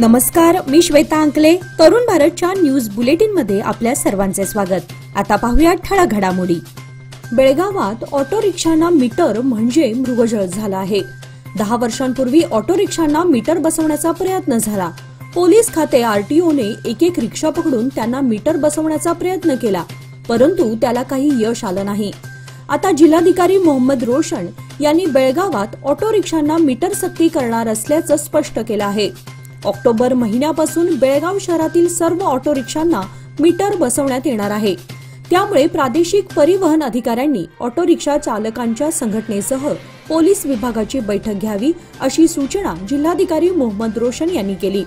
नमस्कार, मी श्वेता अंकले. तरुण भारतच्या न्यूज बुलेटिन मध्ये आपल्या सर्वांचे स्वागत. आता पाहूया ठळक घडामोडी. बेळगावात ऑटो रिक्षांना मीटर म्हणजे मृगजळ झाला आहे. 10 वर्षांपूर्वी ऑटो रिक्षांना मीटर बसवण्याचा प्रयत्न झाला. पोलीस खाते आरटीओने एक रिक्षा पकडून त्यांना मीटर बसवण्याचा प्रयत्न केला, परंतु त्याला काही यश आलं नाही. आता जिल्हाधिकारी मोहम्मद रोशन यांनी बेळगावात ऑटो रिक्षांना मीटर सक्ती करणार असल्याचं स्पष्ट केलं आहे. ऑक्टोबर महिन्यापासून बेळगाव शहरातील सर्व ऑटो रिक्षांना मीटर बसवण्यात येणार आहे. त्यामुळे प्रादेशिक परिवहन अधिकाऱ्यांनी ऑटो रिक्षा चालकांच्या संघटनेसह पोलीस विभागाची बैठक घ्यावी अशी सूचना जिल्हाधिकारी मोहम्मद रोशन यांनी केली.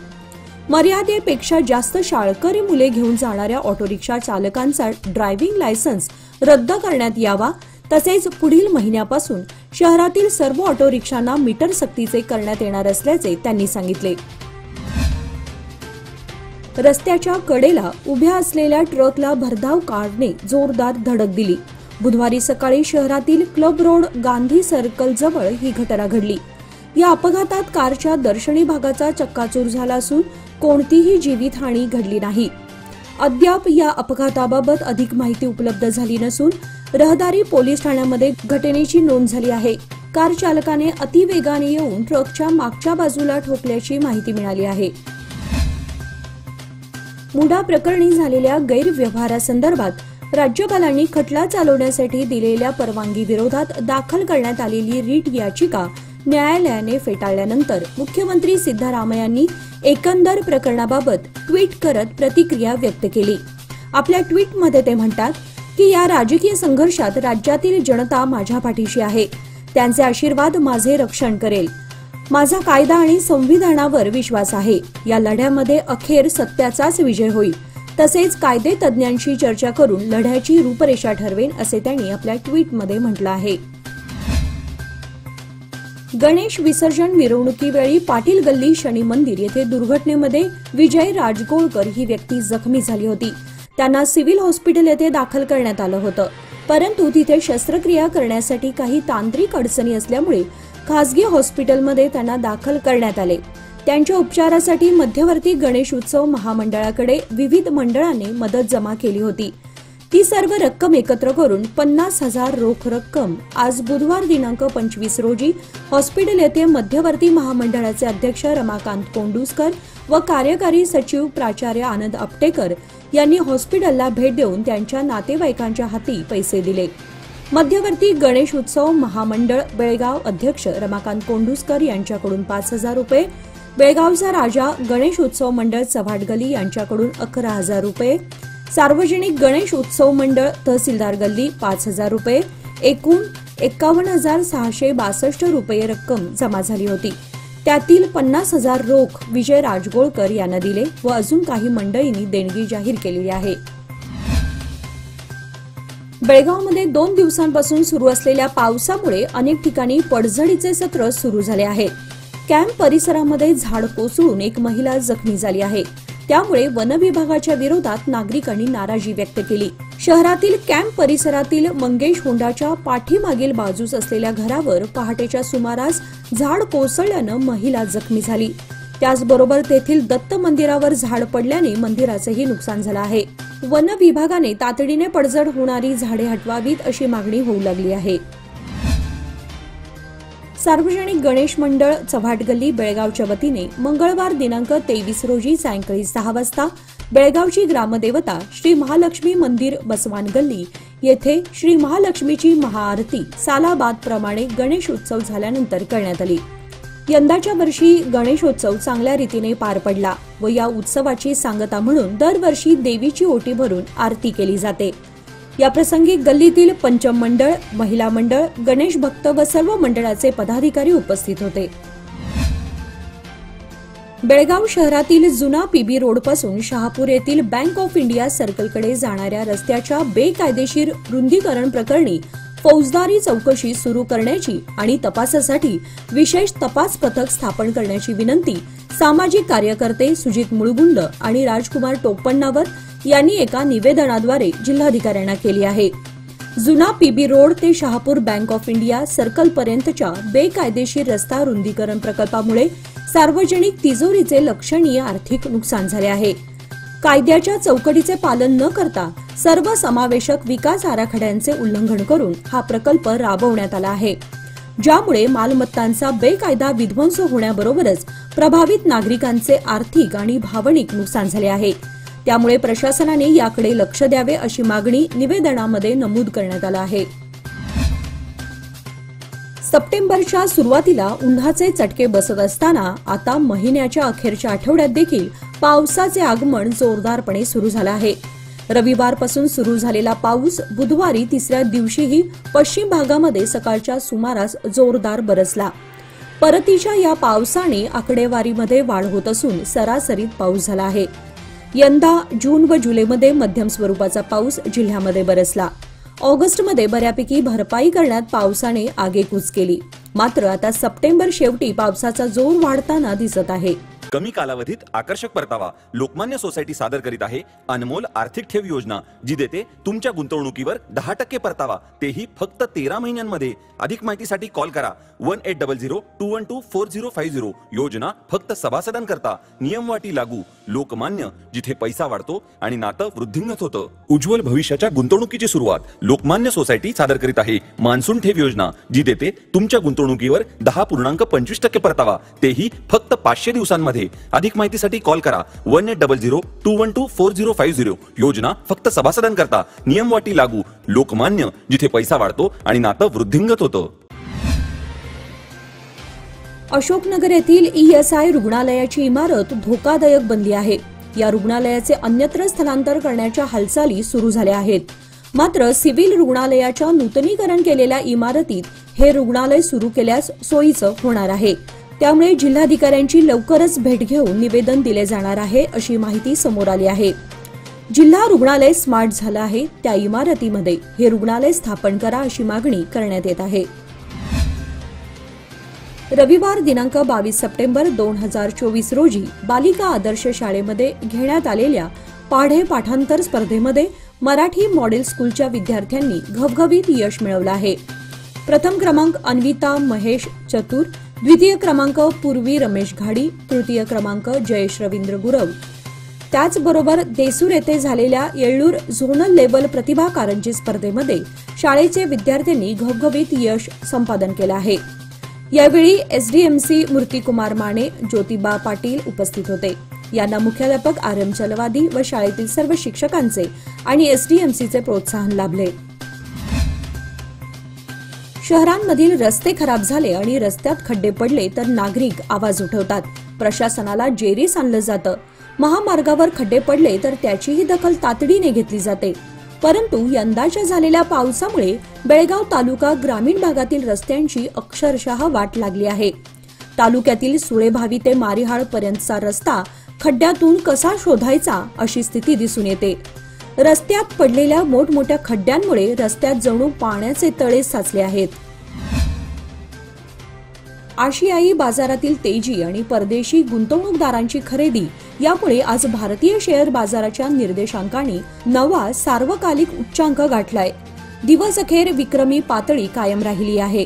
मर्यादेपेक्षा जास्त शाळकरी मुले घेऊन जाणाऱ्या ऑटो रिक्षा चालकांचा ड्रायव्हिंग लायसन्स रद्द करण्यात यावा, तसेच पुढील महिन्यापासून शहरातील सर्व ऑटो रिक्षांना मीटर सक्तीचे करण्यात येणार असल्याचे त्यांनी सांगितले. रस्त्याच्या कडेला उभ्या असलेल्या ट्रकला भरधाव कारने जोरदार धडक दिली. बुधवारी सकाळी शहरातील क्लब रोड गांधी सर्कल जवळ ही घटना घडली. या अपघातात कारच्या दर्शनी भागाचा चक्काचूर झाला असून कोणतीही जीवितहानी घडली नाही. अद्याप या अपघाताबाबत अधिक माहिती उपलब्ध झाली नसून रहदारी पोलीस ठाण्यामध्ये घटनेची नोंद झाली आहे. कार चालकाने अतिवेगाने येऊन ट्रकच्या मागच्या बाजूला ठोकल्याची माहिती मिळाली आहे. मुडा प्रकरणी झालेल्या गैरव्यवहारासंदर्भात राज्यपालांनी खटला चालवण्यासाठी दिलेल्या परवानगी विरोधात दाखल करण्यात आलेली रीट याचिका न्यायालयाने फेटाळल्यानंतर मुख्यमंत्री सिद्धरामय्यांनी एकंदर प्रकरणाबाबत ट्विट करत प्रतिक्रिया व्यक्त केली. आपल्या ट्विटमध्ये ते म्हणतात की या राजकीय संघर्षात राज्यातील जनता माझ्या पाठीशी आहे. त्यांचे आशीर्वाद माझे रक्षण करेल. माझा कायदा आणि संविधानावर विश्वास आहे. या लढ्यामध्ये अखेर सत्याचाच विजय होईल. तसेच कायदे तज्ज्ञांशी चर्चा करून लढ्याची रूपरेषा ठरवेन, असे त्यांनी आपल्या ट्विटमध्ये म्हटलं आहे. गणेश विसर्जन मिरवणुकीवेळी पाटील गल्ली शनी मंदिर येथे दुर्घटनेमध्ये विजय राजगोळकर ही व्यक्ती जखमी झाली होती. त्यांना सिव्हिल हॉस्पिटल येथे दाखल करण्यात आलं होतं, परंतु तिथे शस्त्रक्रिया करण्यासाठी काही तांत्रिक अडचणी असल्यामुळे खासगी हॉस्पिटलमध्ये त्यांना दाखल करण्यात आले. त्यांच्या उपचारासाठी मध्यवर्ती गणेश उत्सव महामंडळाकडे विविध मंडळांनी मदत जमा केली होती. ती सर्व रक्कम एकत्र करून 50,000 रोख रक्कम आज बुधवार दिनांक 25 रोजी हॉस्पिटल येथे मध्यवर्ती महामंडळाचे अध्यक्ष रमाकांत कोंडुस्कर व कार्यकारी सचिव प्राचार्य आनंद आपटेकर यांनी हॉस्पिटलला भेट देऊन त्यांच्या नातेवाईकांच्या हाती पैसे दिले. मध्यवर्ती गणेश उत्सव महामंडळ बेळगाव अध्यक्ष रमाकांत कोंडुस्कर यांच्याकडून 5,000 रुपये, बेळगावचा राजा गणेश उत्सव मंडळ चव्हाटगल्ली यांच्याकडून 11,000 रुपये, सार्वजनिक गणेश उत्सव मंडळ तहसीलदार गल्ली 5,000 रुपये, एकूण 51,662 रुपये रक्कम जमा झाली होती. त्यातील 50,000 रोख विजय राजगोळकर यांना दिले व अजून काही मंडळींनी देणगी जाहीर केलेली आहे. बेळगावमध्ये 2 दिवसांपासून सुरू असलेल्या पावसामुळे अनेक ठिकाणी पडझडीचे सत्र सुरू झाले आहे. कॅम्प परिसरामध्ये झाड कोसळून एक महिला जखमी झाली आहे. त्यामुळे वन विभागाच्या विरोधात नागरिकांनी नाराजी व्यक्त केली. शहरातील कॅम्प परिसरातील मंगेश होंडाच्या पाठीमागील बाजूस असलेल्या घरावर पहाटेच्या सुमारास झाड कोसळल्यानं महिला जखमी झाली. त्याचबरोबर तेथील दत्त मंदिरावर झाड पडल्याने मंदिराचेही नुकसान झालं आहे. वन विभागाने तातडीने पडझड होणारी झाडे हटवावीत अशी मागणी होऊ लागली आहे. सार्वजनिक गणेश मंडळ चव्हाटगल्ली बेळगावच्या वतीने मंगळवार दिनांक 23 रोजी सायंकाळी 6 वाजता बेळगावची ग्रामदेवता श्री महालक्ष्मी मंदिर बसवान गल्ली येथे श्री महालक्ष्मीची महाआरती सालाबादप्रमाणे गणेश उत्सव झाल्यानंतर करण्यात आली. यंदाच्या वर्षी गणेशोत्सव चांगल्या रीतीने पार पडला व या उत्सवाची सांगता म्हणून दरवर्षी देवीची ओटी भरून आरती केली जाते. या प्रसंगी गल्लीतील पंचम मंडळ, महिला मंडळ, गणेश भक्त व सर्व मंडळाचे पदाधिकारी उपस्थित होते. बेळगाव शहरातील जुना पीबी रोड पासून शहापूर येथील बँक ऑफ इंडिया सर्कलकडे जाणाऱ्या रस्त्याच्या बेकायदेशीर रुंदीकरण प्रकरणी फौजदारी चौकशी सुरू करण्याची आणि तपासासाठी विशेष तपास पथक स्थापन करण्याची विनंती सामाजिक कार्यकर्ते सुजित मुळगुंड आणि राजकुमार टोपण्णावर यांनी एका निवेदनाद्वारे जिल्हाधिकाऱ्यांना केली आहे. जुना पीबी रोड ते Shahapur bank of India circle पर्यंतच्या बेकायदेशीर रस्ता रुंदीकरण प्रकल्पामुळे सार्वजनिक तिजोरीचे लक्षणीय आर्थिक नुकसान झाले आहे. कायद्याच्या चौकटीचे पालन न करता सर्वसमावेशक विकास आराखड्यांचे उल्लंघन करून हा प्रकल्प राबवण्यात आला आहे, ज्यामुळे मालमत्तांचा बेकायदा विध्वंस होण्याबरोबरच प्रभावित नागरिकांचे आर्थिक आणि भावनिक नुकसान झाले आहे. त्यामुळे प्रशासनाने याकडे लक्ष द्यावे अशी मागणी निवेदनामध्ये नमूद करण्यात आली आहे. सप्टेंबरच्या सुरुवातीला उन्हाचे चटके बसत असताना आता महिन्याच्या अखेरच्या आठवड्यात देखील पावसाचे आगमन जोरदारपणे सुरू झाले आहे. रविवारपासून सुरू झालेला पाऊस बुधवारी तिसऱ्या दिवशीही पश्चिम भागामध्ये सकाळच्या सुमारास जोरदार बरसला. परतीच्या या पावसाने आकडेवारीमध्ये वाढ होत असून सरासरीत पाऊस झाला आहे. यंदा जून व जुलैमध्ये मध्यम स्वरूपाचा पाऊस जिल्ह्यामध्ये बरसला. ऑगस्टमध्ये बऱ्यापैकी भरपाई करण्यात पावसाने आगेकूच केली. मात्र आता सप्टेंबर शेवटी पावसाचा जोर वाढताना दिसत आहे. कमी कालावधीत आकर्षक परतावा लोकमान्य सोसायटी सादर करीत आहे अनमोल आर्थिक ठेव योजना, जी देते तुमच्या गुंतवणुकीवर 10% परतावा, तेही फक्त 13 महिन्यांमध्ये. अधिक माहितीसाठी कॉल करा 1800-212-4050. योजना फक्त सभासदांकरता. नियमवाटी लागू. लोकमान्य, जिथे पैसा वाढतो आणि नातं वृद्धिंगत होतं. उज्ज्वल भविष्याच्या गुंतवणुकीची सुरुवात लोकमान्य सोसायटी सादर करीत आहे मान्सून ठेव योजना, जी देते तुमच्या गुंतवणुकीवर 10.25% परतावा, तेही फक्त 500 दिवसांमध्ये. अधिक माहितीसाठी कॉल करा 1800-212-4050. योजना फक्त सभासदांकरता. नियमवाटी लागू. लोकमान्य, जिथे पैसा वाढतो आणि नातं वृद्धिंगत होतं. अशोकनगर येथील ESI रुग्णालयाची इमारत धोकादायक बनली आहे. या रुग्णालयाचे अन्यत्र स्थलांतर करण्याच्या हालचाली सुरू झाल्या आहेत. मात्र सिव्हिल रुग्णालयाच्या नूतनीकरण केलेल्या इमारतीत हे रुग्णालय सुरू केल्यास सोयीचं होणार आहे. त्यामुळे जिल्हाधिकाऱ्यांची लवकरच भेट घेऊन निवेदन दिले जाणार आहे, अशी माहिती समोर आली आहे. जिल्हा रुग्णालय स्मार्ट झालं आहे, त्या इमारतीमध्ये हे रुग्णालय स्थापन करा अशी मागणी करण्यात येत आहे. रविवार दिनांक 22 सप्टेंबर 2024 रोजी बालिका आदर्श शाळेमध्ये घेण्यात आलेल्या पाढे पाठांतर स्पर्धेमध्ये मराठी मॉडेल स्कूलच्या विद्यार्थ्यांनी घवघवीत यश मिळवलं आहे. प्रथम क्रमांक अन्विता महेश चतुर, द्वितीय क्रमांक पूर्वी रमेश घाडी, तृतीय क्रमांक जयेश रवींद्र गुरव. त्याचबरोबर देसूर येथे झालेल्या येळ्ळूर झोनल लेव्हल प्रतिभा कारंजी स्पर्धेमध्ये शाळेचे विद्यार्थ्यांनी घवघवीत यश संपादन केलं आहे. यावेळी SDMC मूर्तिकुमार माने, ज्योतिबा पाटील उपस्थित होते. यांना मुख्याध्यापक RM चलवादी व शाळेतील सर्व शिक्षकांचे आणि SDMCचे प्रोत्साहन लाभले. शहरांमधील रस्ते खराब झाले आणि रस्त्यात खड्डे पडले तर नागरिक आवाज उठवतात. प्रशासनाला जेरीस आणलं जातं. महामार्गावर खड्डे पडले तर त्याचीही दखल तातडीने घेतली जाते. परंतु यंदाच्या झालेल्या पावसामुळे बेळगाव तालुका ग्रामीण भागातील रस्त्यांची अक्षरशः वाट लागली आहे. तालुक्यातील सुळेभावी ते मारिहाळ पर्यंतचा रस्ता खड्ड्यातून कसा शोधायचा अशी स्थिती दिसून येते. रस्त्यात पडलेल्या मोठमोठ्या खड्ड्यांमुळे रस्त्यात जणू पाण्याचे तळे साचले आहेत. आशियाई बाजारातील तेजी आणि परदेशी गुंतवणूकदारांची खरेदी यामुळे आज भारतीय शेअर बाजाराच्या निर्देशांकांनी नवा सार्वकालिक उच्चांक गाठलाय. दिवस अखेर विक्रमी पातळी कायम राहिली आहे.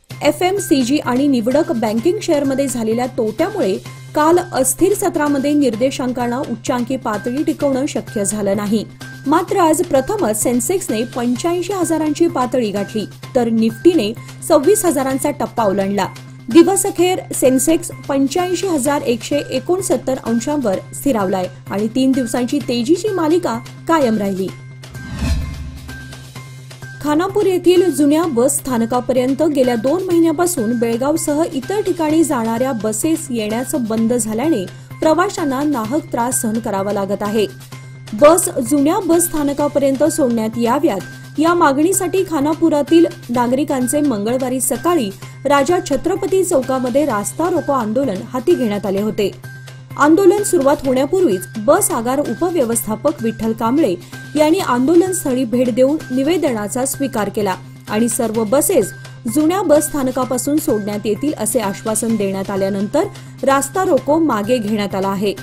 FMCG आणि निवडक बँकिंग शेअरमध्ये झालेल्या तोट्यामुळे काल अस्थिर सत्रामध्ये निर्देशांकांना उच्चांकी पातळी टिकवणं शक्य झालं नाही. मात्र आज प्रथमच सेन्सेक्सने 85,000ची पातळी गाठली तर निफ्टीने 26,000चा टप्पा ओलांडला. दिवस अखेर सेन्सेक्स 85,169 अंशांवर स्थिरावलाय आणि 3 दिवसांची तेजीची मालिका कायम राहिली. खानापूर येथील जुन्या बस स्थानकापर्यंत गेल्या 2 महिन्यापासून बेळगावसह इतर ठिकाणी जाणाऱ्या बसेस येण्याचं बंद झाल्याने प्रवाशांना नाहक त्रास सहन करावा लागत आहे. बस जुन्या बस स्थानकापर्यंत सोडण्यात याव्यात या मागणीसाठी खानापुरातील नागरिकांचे मंगळवारी सकाळी राजा छत्रपती चौकामध्ये रास्ता रोको आंदोलन हाती घेण्यात आले होते. आंदोलन सुरुवात होण्यापूर्वीच बस आगार उपव्यवस्थापक विठ्ठल कांबळे यांनी आंदोलनस्थळी भेट देऊन निवेदनाचा स्वीकार केला आणि सर्व बसेस जुन्या बस स्थानकापासून सोडण्यात येतील असे आश्वासन देण्यात आल्यानंतर रास्ता रोको मागे घेण्यात आला आहे.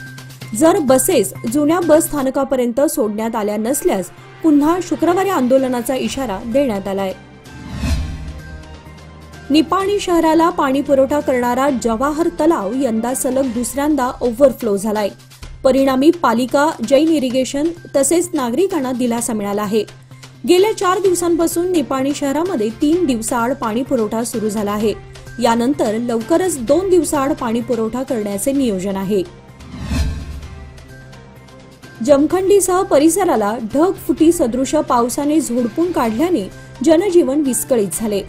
जर बसेस जुन्या बस स्थानकापर्यंत सोडण्यात आल्या नसल्यास पुन्हा शुक्रवारी आंदोलनाचा इशारा देण्यात आलाय. निपाणी शहराला पाणी पुरवठा करणारा जवाहर तलाव यंदा सलग दुसऱ्यांदा ओव्हरफ्लो झालाय. परिणामी पालिका, जैन इरिगेशन तसेच नागरिकांना दिलासा मिळाला आहे. गेल्या 4 दिवसांपासून निपाणी शहरामध्ये 3 दिवसाआड पाणी पुरवठा सुरू झाला आहे. यानंतर लवकरच 2 दिवसाआड पाणी पुरवठा करण्याचे नियोजन आहे. जमखंडीसह परिसराला ढगफुटी सदृश पावसाने झोडपून काढल्याने जनजीवन विस्कळीत झाले.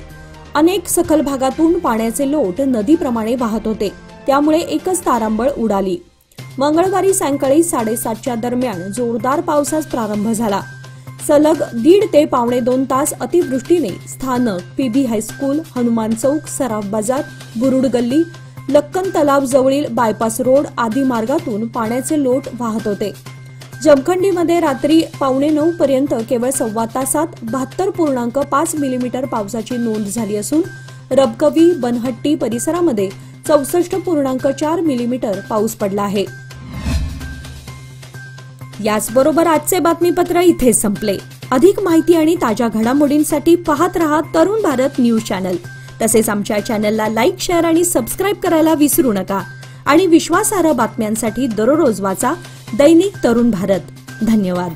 अनेक सखल भागातून पाण्याचे लोट नदीप्रमाणे वाहत होते, त्यामुळे एकच तारांबळ उडाली. मंगळवारी सायंकाळी 7:30च्या दरम्यान जोरदार पावसास प्रारंभ झाला. सलग 1.5 ते पावणे 2 तास अतिवृष्टीने स्थानक, पीबी हायस्कूल, हनुमान चौक, सराफ बाजार, बुरुड गल्ली, लक्कन तलाव जवळील बायपास रोड आदी मार्गातून पाण्याचे लोट वाहत होते. जमखंडीमध्ये रात्री 8:45 पर्यंत केवळ सव्वा तासात 72.5 मिलीमीटर पावसाची नोंद झाली असून रबकवी, बनहट्टी परिसरामध्ये 64.4 मिलीमीटर पाऊस पडला आहे. याचबरोबर आजचे बातमीपत्र इथे संपले. अधिक माहिती आणि ताज्या घडामोडींसाठी पाहत रहा तरुण भारत न्यूज चॅनल. तसेच आमच्या चॅनलला लाईक, शेअर आणि सबस्क्राईब करायला विसरू नका. आणि विश्वासार्ह बातम्यांसाठी दररोज वाचा दैनिक तरुण भारत. धन्यवाद.